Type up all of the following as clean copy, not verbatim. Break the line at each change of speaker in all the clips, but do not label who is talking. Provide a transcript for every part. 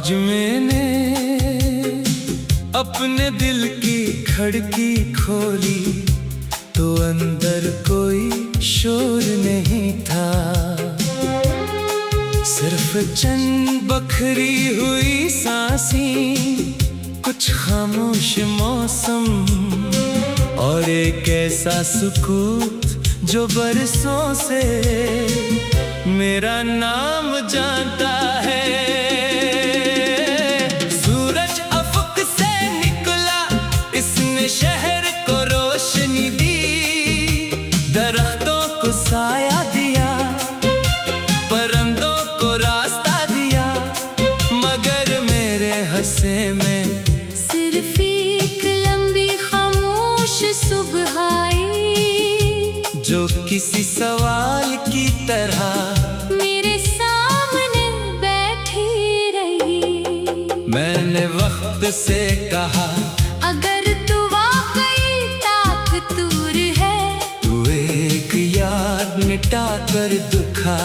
आज मैंने अपने दिल की खिड़की खोली तो अंदर कोई शोर नहीं था, सिर्फ चंद बखरी हुई सांसें, कुछ खामोश मौसम और एक ऐसा सुकूत जो बरसों से मेरा नाम जानता है। सूरज अफक से निकला, इसने शहर को रोशनी दी, दरख्तों को साया दिया, परिंदों को रास्ता दिया, मगर मेरे हंसे में
सिर्फ एक लंबी खामोश सुबह आई,
जो किसी सवाल की तरह
मेरे सामने बैठी रही।
मैंने वक्त से कहा,
अगर तू वाकई ताकतवर है,
तू एक याद मिटा कर दिखा।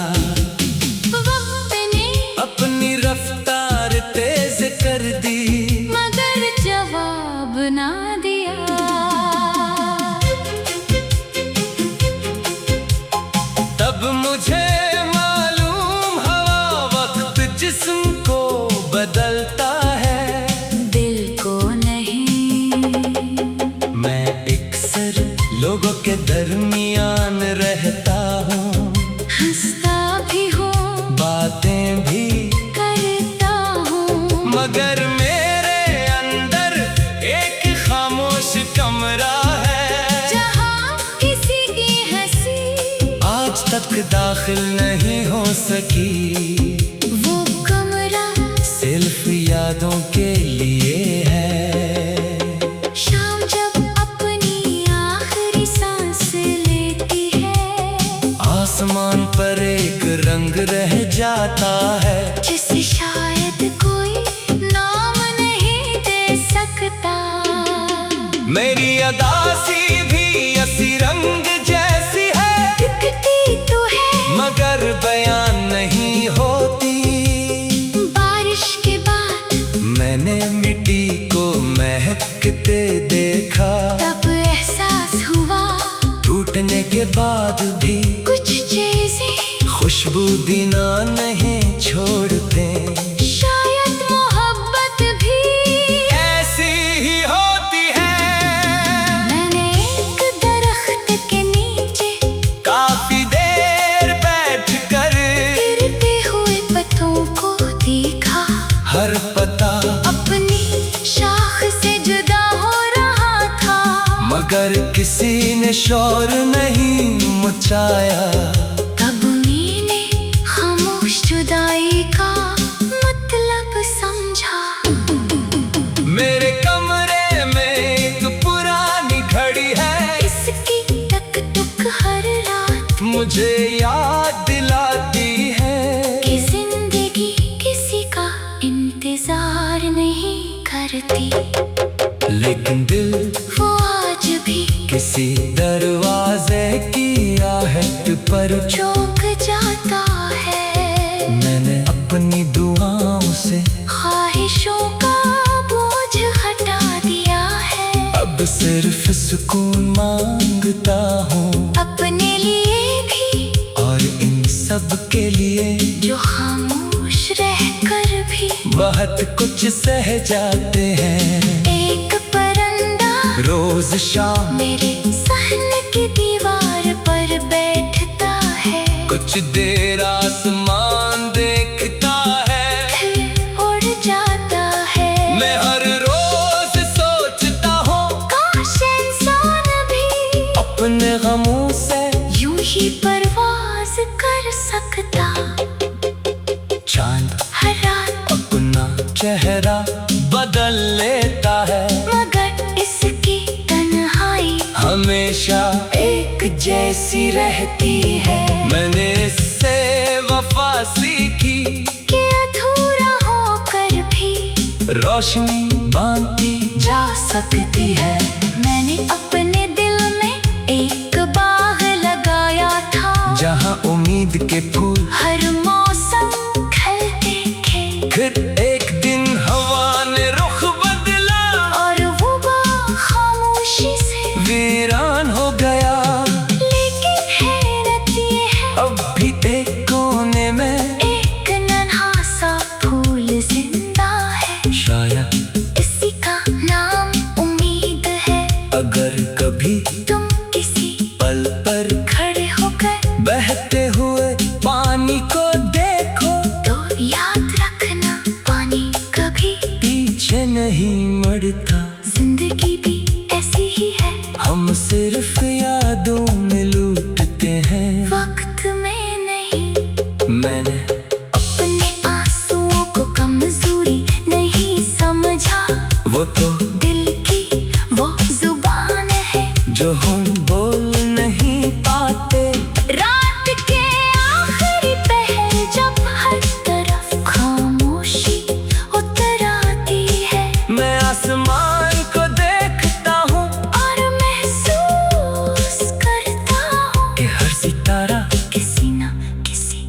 वक्त ने
अपनी रफ्तार तेज कर दी,
मगर जवाब ना दिया।
तब मुझे मालूम हुआ वक्त जिस्म को बदलता है,
दिल को नहीं।
मैं अक्सर लोगों के दरमियान रहता हूँ,
हंसता भी हूँ,
बातें भी
करता हूँ,
मगर मेरे अंदर एक खामोश कमरा है,
जहाँ किसी की हंसी
आज तक दाखिल नहीं हो सकी।
वो कमरा
सिर्फ यादों के लिए है।
शाम जब अपनी आखिरी सांस लेती है,
आसमान पर एक रंग रह जाता है,
जिसे शायद कोई नाम नहीं दे सकता।
मेरी अदासी भी असी रंग जैसी है,
दिखती तो है
मगर बयान नहीं होती।
बारिश के बाद
मैंने मिट्टी को महकते देखा,
तब एहसास हुआ
टूटने के बाद भी
कुछ चीजें
खुशबू देना नहीं छोड़ते।
शायद मोहब्बत भी
ऐसी ही होती है।
मैंने एक दरख्त के नीचे
काफी देर बैठकर
गिरते हुए पत्तों को देखा,
हर पता
अपनी शाख से जुदा हो रहा था,
मगर किसी ने शोर नहीं मचाया।
तब मैंने खामोश जुदाई का मतलब समझा।
मेरे कमरे में एक पुरानी घड़ी है,
इसकी टक टक हर रात
मुझे याद दिलाती है
कि जिंदगी किसी का इंतजार नहीं करती।
लेकिन दिल
वो आज भी
किसी दरवाजे की आहट पर
चौंक जाता है।
मैंने अपनी दुआओं से
ख्वाहिशों का बोझ हटा दिया है,
अब सिर्फ सुकून मांगता हूँ,
अपने लिए भी
और इन सब के लिए
जो खामोश रहकर भी
बहुत कुछ सह जाते हैं।
एक परिंदा
रोज शाम
मेरे सहन की दीवार पर बैठता है,
कुछ देर आसमान देखता है,
फिर उड़ जाता है।
मैं हर रोज सोचता हूँ
काश इंसान भी
अपने गमों से
यूं ही परवाज कर सकता।
चांद
हर रात
अपना चेहरा बदल लेता है,
मगर इसकी तन्हाई
हमेशा एक जैसी रहती है। मैंने इससे वफा सीखी
कि अधूरा होकर भी
रोशनी बांधती
जा सकती है। मैंने अपने दिल में एक बाग लगाया था,
जहाँ उम्मीद के फूल
हर मौसम खिलते थे।
फिर एक दिन अगर कभी
तुम किसी
पल पर
खड़े हो गए
बहते हुए पानी को देखो,
तो याद रखना पानी कभी
पीछे नहीं मुड़ता।
जिंदगी भी ऐसी ही है,
हम सिर्फ यादों में लूटते हैं,
वक्त में नहीं।
मैंने
अपने आंसुओं को कमजोरी नहीं समझा,
वो तो
दिल की वो जुबान है
जो हम बोल नहीं पाते।
रात के आखिरी पहर जब हर तरफ खामोशी उतर आती है,
मैं आसमान को देखता हूँ
और महसूस करता हूँ
कि हर सितारा
किसी न किसी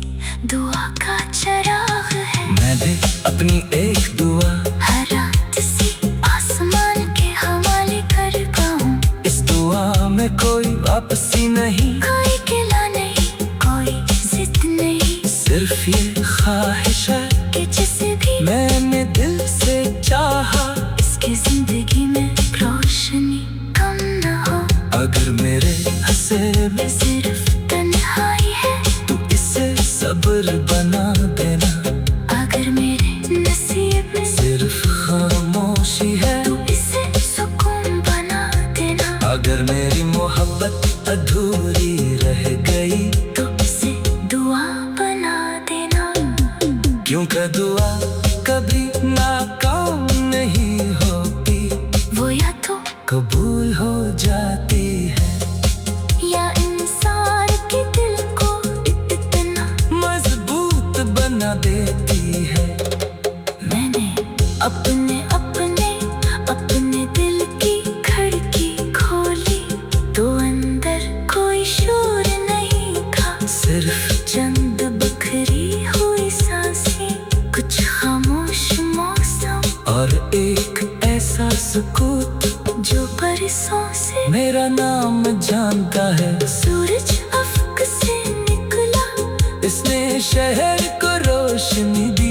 दुआ का चिराग है।
मैं भी अपनी एक दुआ
हर रात से आसमान के हवाले करता हूँ,
इस दुआ में कोई वापसी नहीं,
कोई गिला नहीं, कोई जिद नहीं,
सिर्फ ये ख्वाहिश है
कि जिसे भी
मैंने दिल से चाहा,
इसकी जिंदगी में रोशनी कम न हो।
अगर मेरे हंसे में
सिर्फ तन्हाई है,
तू इसे सब्र बना देना।
अगर मेरे नसीब में
सिर्फ खामोशी है,
तू इसे सुकून बना देना।
अगर मेरी मोहब्बत अधूरी रह गई,
तो इसे दुआ बना देना।
क्योंकि दुआ कभी नाकाम नहीं होती,
वो या तो
कबूल हो जाती है,
या इंसान के दिल को इतना
मजबूत बना देती है।
मैंने अपने अपने अपने दिल की खिड़की खोली, तो अंदर कोई शोर नहीं था,
सिर्फ
चंद बिखरी हुई सांसें, कुछ खामोश मौसम,
और एक ऐसा सुकून
जो बरसों से
मेरा नाम जानता है।
सूरज अफ्क से निकला,
इसने शहर को रोशनी दी,